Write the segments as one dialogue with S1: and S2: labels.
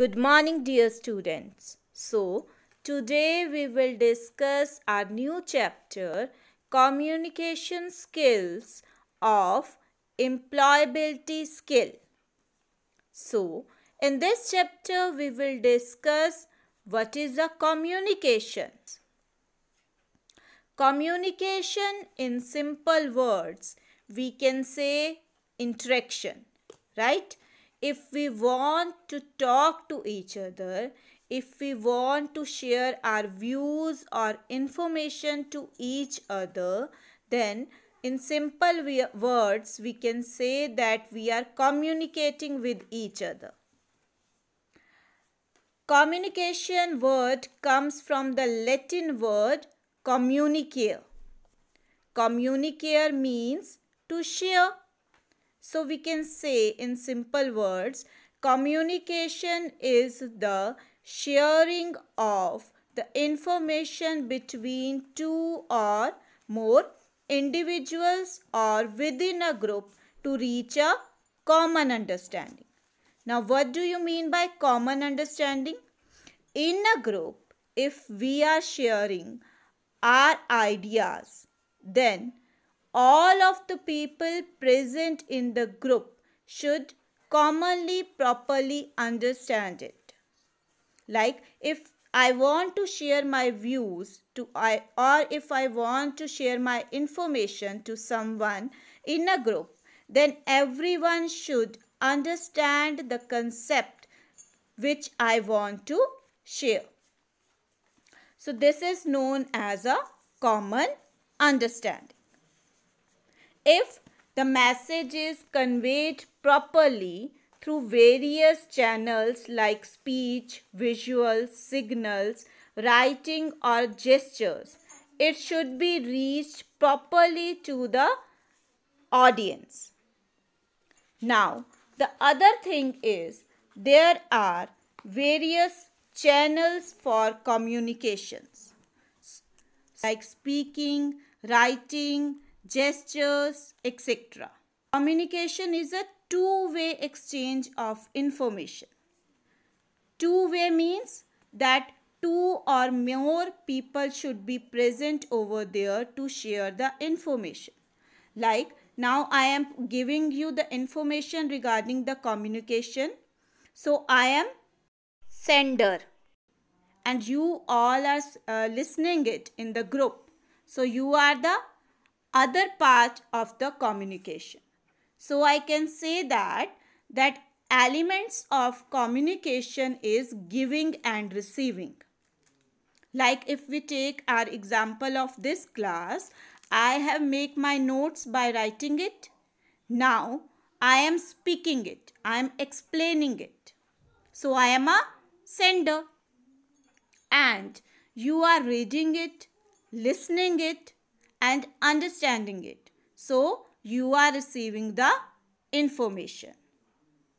S1: Good morning, dear students. So, today we will discuss our new chapter, Communication Skills of Employability Skill. So, in this chapter we will discuss what is a communication. Communication, in simple words, we can say interaction, right? If we want to talk to each other, if we want to share our views or information to each other, then in simple words, we can say that we are communicating with each other. Communication word comes from the Latin word communicare. Communicare means to share. So we can say in simple words, communication is the sharing of the information between two or more individuals or within a group to reach a common understanding. Now, what do you mean by common understanding? In a group, if we are sharing our ideas, then all of the people present in the group should commonly, properly understand it. Like if I want to share my views or if I want to share my information to someone in a group, then everyone should understand the concept which I want to share. So this is known as a common understanding. If the message is conveyed properly through various channels like speech, visuals, signals, writing or gestures, it should be reached properly to the audience. Now, the other thing is there are various channels for communications like speaking, writing, gestures, etc. Communication is a two-way exchange of information. Two-way means that two or more people should be present over there to share the information. Like now I am giving you the information regarding the communication. So I am sender and you all are listening it in the group. So you are the other part of the communication. So I can say that elements of communication is giving and receiving. Like if we take our example of this class, I have make my notes by writing it. Now I am speaking it. I am explaining it. So I am a sender. And you are reading it, listening it and understanding it. So you are receiving the information.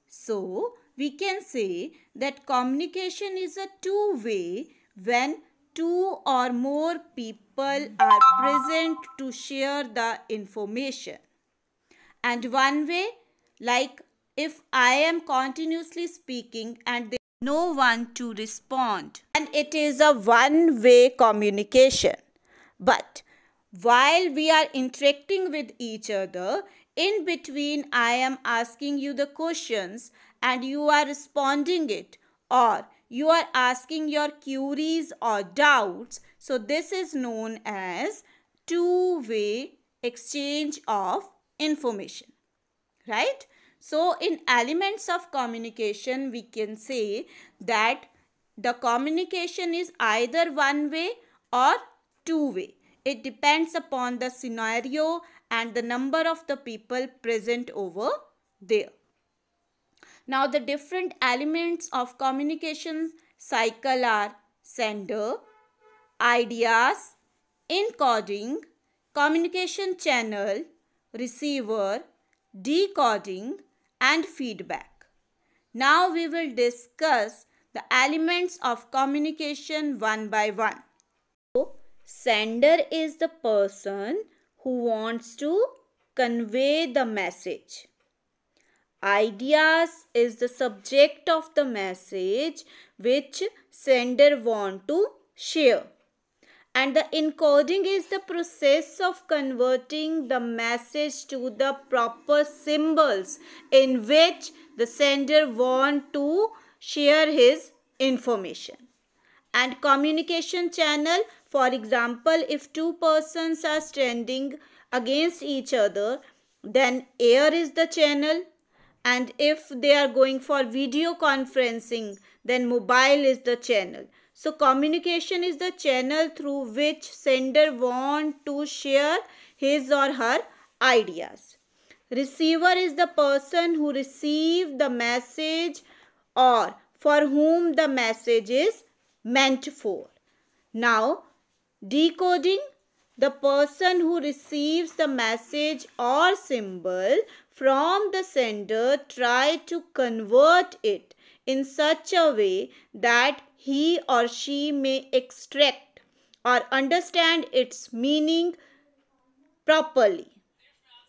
S1: So we can say that communication is a two-way when two or more people are present to share the information. And one way, like if I am continuously speaking and there is no one to respond, and it is a one-way communication. But while we are interacting with each other, in between I am asking you the questions and you are responding it, or you are asking your queries or doubts. So this is known as two-way exchange of information, right? So in elements of communication, we can say that the communication is either one way or two way. It depends upon the scenario and the number of the people present over there. Now the different elements of communication cycle are sender, ideas, encoding, communication channel, receiver, decoding and feedback. Now we will discuss the elements of communication one by one. So, sender is the person who wants to convey the message. Ideas is the subject of the message which sender want to share. And the encoding is the process of converting the message to the proper symbols in which the sender want to share his information. And communication channel, for example, if two persons are standing against each other, then air is the channel. And if they are going for video conferencing, then mobile is the channel. So communication is the channel through which sender want to share his or her ideas. Receiver is the person who received the message or for whom the message is meant for. Now, decoding, the person who receives the message or symbol from the sender try to convert it in such a way that he or she may extract or understand its meaning properly.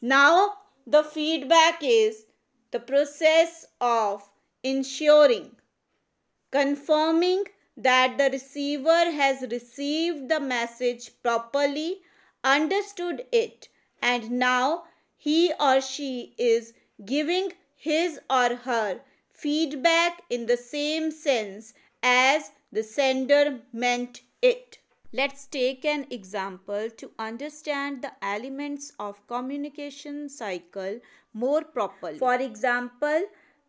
S1: Now, the feedback is the process of ensuring, confirming that the receiver has received the message properly, understood it, and now he or she is giving his or her feedback in the same sense as the sender meant it. Let's take an example to understand the elements of communication cycle more properly. For example,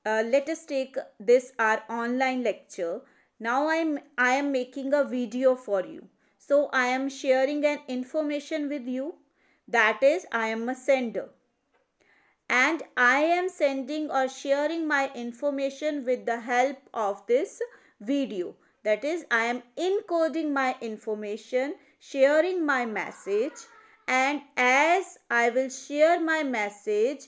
S1: let us take this our online lecture. Now I am making a video for you. So I am sharing an information with you. That is, I am a sender. And I am sending or sharing my information with the help of this video. That is, I am encoding my information, sharing my message, and as I will share my message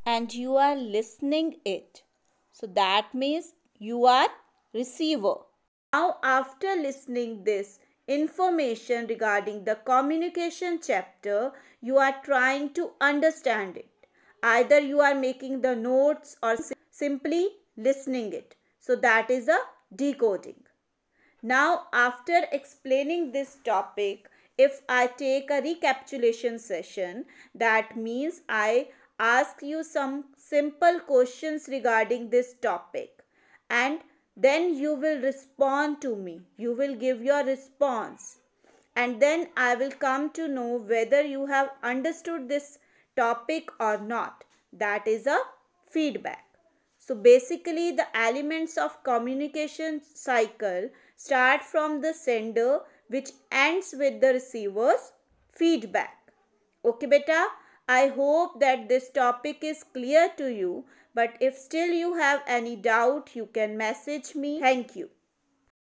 S1: and you are listening it. So that means you are receiver. Now after listening this information regarding the communication chapter, you are trying to understand it. Either you are making the notes or simply listening it. So that is a decoding. Now after explaining this topic, if I take a recapitulation session, that means I ask you some simple questions regarding this topic and then you will respond to me. You will give your response and then I will come to know whether you have understood this topic or not. That is a feedback. So basically the elements of communication cycle start from the sender which ends with the receiver's feedback. Okay beta, I hope that this topic is clear to you, but if still you have any doubt, you can message me. Thank you.